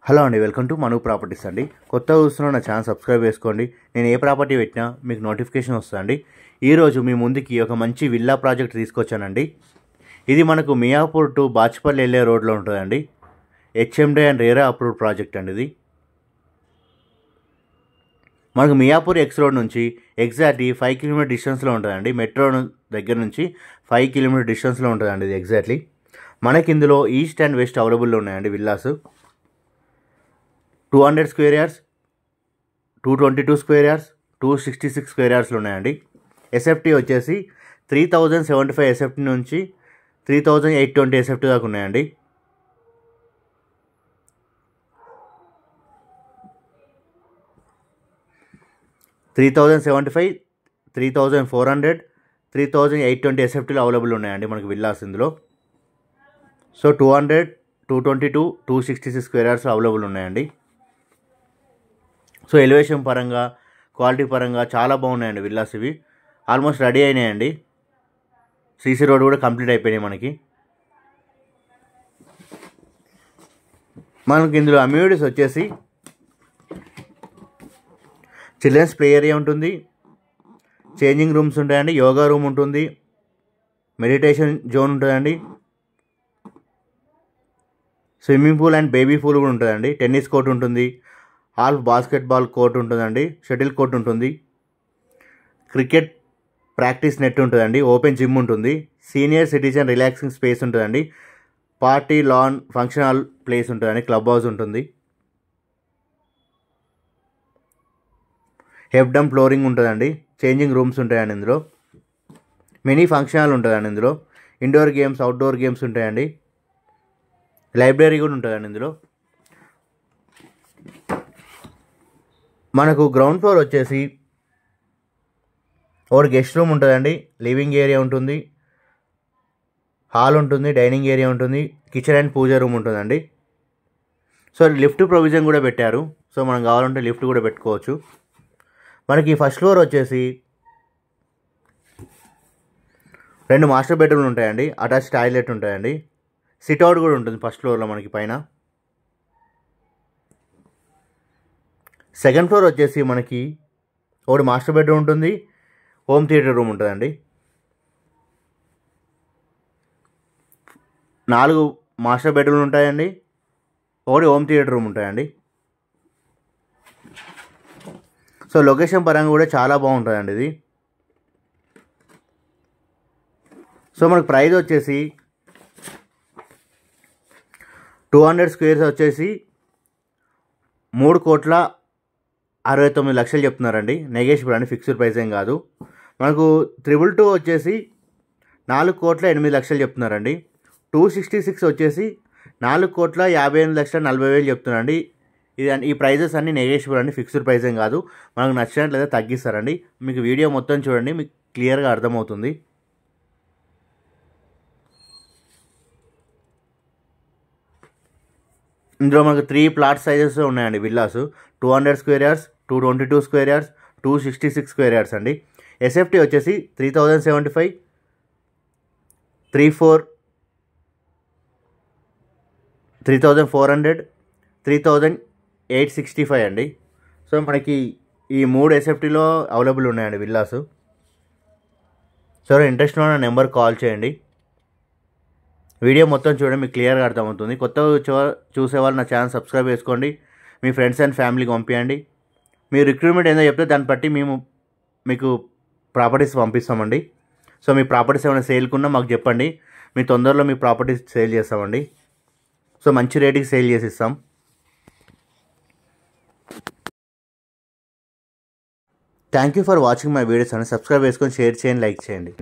Hello అండి, welcome to Manu properties అండి. కొత్తగా చూస్తున్న నా ఛానల్ సబ్స్క్రైబ్ చేసుకోండి. నేను ఏ ప్రాపర్టీ పెట్టినా మీకు నోటిఫికేషన్ వస్తుందండి. ఈరోజు మీ ముందుకి ఒక మంచి విల్లా ప్రాజెక్ట్ తీసుకొచ్చానండి. ఇది మనకు మియాపూర్ టు బాచ్పల్లి వెళ్ళే రోడ్లో ఉంటుందండి. హెచ్ఎండే అండ్ రేరా అప్రూవ్డ్ ప్రాజెక్ట్ అండి. ఇది మనకు మియాపూర్ ఎక్స్ రోడ్ నుంచి ఎగ్జాక్ట్లీ 5 కిలోమీటర్ డిస్టెన్స్లో ఉంటుందండి. మెట్రో దగ్గర నుంచి 5 కిలోమీటర్ డిస్టెన్స్లో ఉంటుందండి ఇది ఎగ్జాక్ట్లీ. మనకి ఇందులో ఈస్ట్ అండ్ వెస్ట్ అవైలబుల్లో ఉన్నాయండి villas. 200 square yards, 222 square yards, 266 square యార్డ్స్లో ఉన్నాయండి. ఎస్ఎఫ్టీ వచ్చేసి 3075 ఎస్ఎఫ్టీ నుంచి 3820 ఎస్ఎఫ్టీ దాకా ఉన్నాయండి. $3075, 3400, 3820 ఎస్ఎఫ్టీలో అవైలబుల్ ఉన్నాయండి మనకి విల్లాస్ ఇందులో. సో 200, 222, 266 స్క్వేర్ యార్డ్స్ అవైలబుల్ ఉన్నాయండి. సో ఎలివేషన్ పరంగా, క్వాలిటీ పరంగా చాలా బాగున్నాయండి విల్లాస్. ఇవి ఆల్మోస్ట్ రెడీ అయినాయండి. సీసీ రోడ్ కూడా కంప్లీట్ అయిపోయినాయి మనకి. ఇందులో అమ్యూనిటీస్ వచ్చేసి చిల్డ్రన్స్ ప్లే ఏరియా ఉంటుంది, చేంజింగ్ రూమ్స్ ఉంటాయండి, యోగా రూమ్ ఉంటుంది, మెడిటేషన్ జోన్ ఉంటుందండి, swimming pool and baby pool కూడా ఉంటుందండి, టెన్నిస్ కోర్ట్ ఉంటుంది, హాల్ఫ్ బాస్కెట్బాల్ కోర్ట్ ఉంటుందండి, షటిల్ కోర్ట్ ఉంటుంది, క్రికెట్ ప్రాక్టీస్ నెట్ ఉంటుందండి, ఓపెన్ జిమ్ ఉంటుంది, సీనియర్ సిటిజన్ రిలాక్సింగ్ స్పేస్ ఉంటుందండి, party lawn function hall place ఉంటుందండి, క్లబ్ హౌస్ ఉంటుంది, హెబ్డమ్ ఫ్లోరింగ్ ఉంటుందండి, చేంజింగ్ రూమ్స్ ఉంటాయండి ఇందులో, మినీ ఫంక్షన్ హాల్ ఉంటుందండి ఇందులో, ఇండోర్ గేమ్స్ అవుట్డోర్ గేమ్స్ ఉంటాయండి, లైబ్రరీ కూడా ఉంటుందండి ఇందులో. మనకు గ్రౌండ్ ఫ్లోర్ వచ్చేసి ఒకటి గెస్ట్ రూమ్ ఉంటుందండి, లివింగ్ ఏరియా ఉంటుంది, హాల్ ఉంటుంది, డైనింగ్ ఏరియా ఉంటుంది, కిచెన్ అండ్ పూజ రూమ్ ఉంటుందండి. సో లిఫ్ట్ ప్రొవిజన్ కూడా పెట్టారు. సో మనం కావాలంటే లిఫ్ట్ కూడా పెట్టుకోవచ్చు. మనకి ఫస్ట్ ఫ్లోర్ వచ్చేసి 2 మాస్టర్ బెడ్రూమ్లు ఉంటాయండి, అటాచ్ టాయిలెట్ ఉంటాయండి, సిట్అవుట్ కూడా ఉంటుంది ఫస్ట్ ఫ్లోర్లో మనకి పైన. సెకండ్ ఫ్లోర్ వచ్చేసి మనకి ఒకటి మాస్టర్ బెడ్రూమ్ ఉంటుంది, హోమ్ థియేటర్ రూమ్ ఉంటుందండి, 4 మాస్టర్ బెడ్రూమ్లు ఉంటాయండి, ఒకటి హోమ్ థియేటర్ రూమ్ ఉంటాయండి. సో లొకేషన్ పరంగా కూడా చాలా బాగుంటుందండి ఇది. సో మనకు ప్రైస్ వచ్చేసి 200 స్క్వేర్స్ వచ్చేసి 3,69,00,000 చెప్తున్నారండి. నెగోషియబుల్ అండి, ఫిక్స్డ్ ప్రైస్ ఏం కాదు. మనకు 222 వచ్చేసి 4,08,00,000 చెప్తున్నారండి. 266 వచ్చేసి 4,58,40,000 చెప్తున్నారండి. ఈ ప్రైజెస్ అన్నీ నెగోషియబుల్ అండి, ఫిక్స్డ్ ప్రైస్ ఏం కాదు. మనకు నచ్చినట్లయితే తగ్గిస్తారండి. మీకు వీడియో మొత్తం చూడండి, మీకు క్లియర్గా అర్థమవుతుంది. ఇందులో మనకు 3 ప్లాట్ సైజెస్ ఉన్నాయండి villas. 200 square yards, 222 square yards, 266 square yards అండి. ఎస్ఎఫ్టీ వచ్చేసి 3075, 3400, 3865 అండి. సో మనకి ఈ 3 ఎస్ఎఫ్టీలో అవైలబుల్ ఉన్నాయండి విల్లాస్. సో ఇంట్రెస్ట్ ఉన్న నెంబర్ కాల్ చేయండి. వీడియో మొత్తం చూడండి, మీకు క్లియర్గా అర్థమవుతుంది. కొత్తగా చూసేవాళ్ళు నా ఛానల్ సబ్స్క్రైబ్ చేసుకోండి, మీ ఫ్రెండ్స్ అండ్ ఫ్యామిలీకి పంపించండి. మీ రిక్రూట్మెంట్ ఏందో చెప్తే దాన్ని బట్టి మేము మీకు ప్రాపర్టీస్ పంపిస్తామండి. సో మీ ప్రాపర్టీస్ ఏమైనా సేల్కున్నా మాకు చెప్పండి, మీ తొందరలో మీ ప్రాపర్టీస్ సేల్ చేస్తామండి. సో మంచి రేటుకి సేల్ చేసి ఇస్తాం. Thank you for watching my videos అండి. సబ్స్క్రైబ్ చేసుకొని షేర్ చేయండి, లైక్ చేయండి.